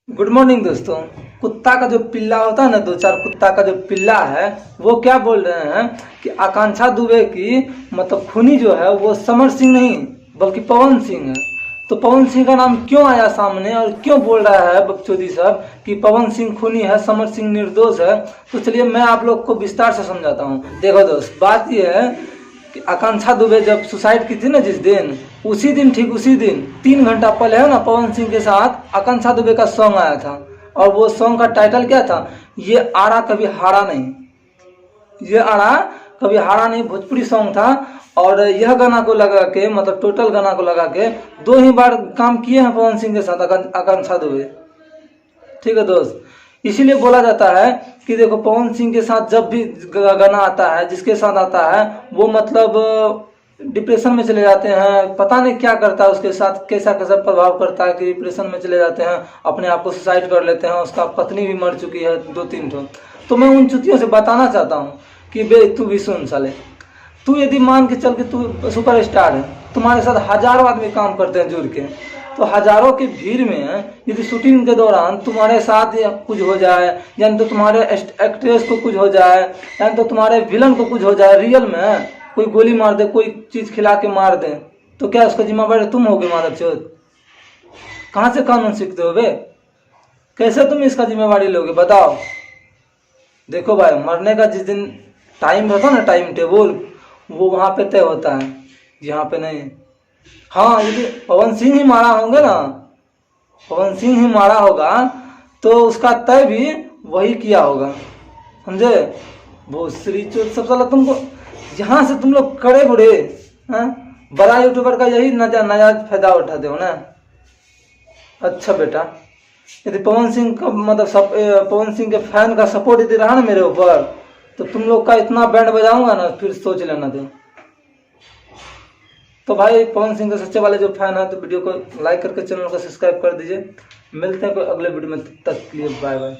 Good morning दोस्तों। कुत्ता का जो पिल्ला होता है ना, दो चार कुत्ता का जो पिल्ला है, वो क्या बोल रहे हैं कि आकांक्षा दुबे की मतलब खूनी जो है वो समर सिंह नहीं बल्कि पवन सिंह है। तो पवन सिंह का नाम क्यों आया सामने और क्यों बोल रहा है बकचोदी सब कि पवन सिंह खूनी है, समर सिंह निर्दोष है। तो चलिए मैं आप लोग को विस्तार से समझाता हूँ। देखो दोस्त, बात यह है कि आकांक्षा दुबे जब सुसाइड की थी ना, जिस दिन, उसी दिन, ठीक उसी दिन 3 घंटा पहले है ना, पवन सिंह के साथ आकांक्षा दुबे का सॉन्ग आया था। और वो सॉन्ग का टाइटल क्या था? ये आड़ा कभी हारा नहीं। ये आड़ा कभी हारा नहीं भोजपुरी सॉन्ग था। और यह गाना को लगा के, मतलब टोटल गाना को लगा के 2 ही बार काम किए हैं पवन सिंह के साथ आकांक्षा दुबे। ठीक है दोस्त, इसीलिए बोला जाता है कि देखो, पवन सिंह के साथ जब भी गाना आता है, जिसके साथ आता है वो मतलब डिप्रेशन में चले जाते हैं। पता नहीं क्या करता है उसके साथ, कैसा कैसा प्रभाव करता है कि डिप्रेशन में चले जाते हैं, अपने आप को सुसाइड कर लेते हैं। उसका पत्नी भी मर चुकी है 2-3 ठो। तो मैं उन चुतियों से बताना चाहता हूँ कि बे, तू भी सुन साले। तू यदि मान के चल के तू सुपर स्टार है, तुम्हारे साथ हजारों आदमी काम करते हैं जुड़ के, तो हजारों की भीड़ में यदि शूटिंग के दौरान तुम्हारे साथ कुछ हो जाए, यानी तो तुम्हारे एक्ट्रेस को कुछ हो जाए, यानी तो तुम्हारे विलन को कुछ हो जाए, रियल में कोई गोली मार दे, कोई चीज खिला के मार दे, तो क्या उसका जिम्मेवार तुम होगे? माधव चौथ, कहाँ से कानून सीखते हो बे? कैसे तुम इसका जिम्मेवारी लोगे बताओ? देखो भाई, मरने का जिस दिन टाइम रहता है ना, टाइम टेबल, वो वहां पे तय होता है, यहाँ पे नहीं। हाँ, यदि पवन सिंह ही मारा होंगे ना, पवन सिंह ही मारा होगा तो उसका तय भी वही किया होगा, समझे? भोसरी चोट सब साला तुमको, यहाँ से तुम लोग खड़े बुढ़े बड़ा यूट्यूबर का यही नाजायज फायदा उठाते हो ना। अच्छा बेटा, यदि पवन सिंह का मतलब पवन सिंह के फैन का सपोर्ट यदि रहा ना मेरे ऊपर, तो तुम लोग का इतना बैंड बजाऊंगा ना, फिर सोच लेना तुम। तो भाई, पवन सिंह के सच्चे वाले जो फैन है, तो वीडियो को लाइक करके चैनल को सब्सक्राइब कर दीजिए। मिलते हैं कोई अगले वीडियो में, तब तक के लिए बाय बाय।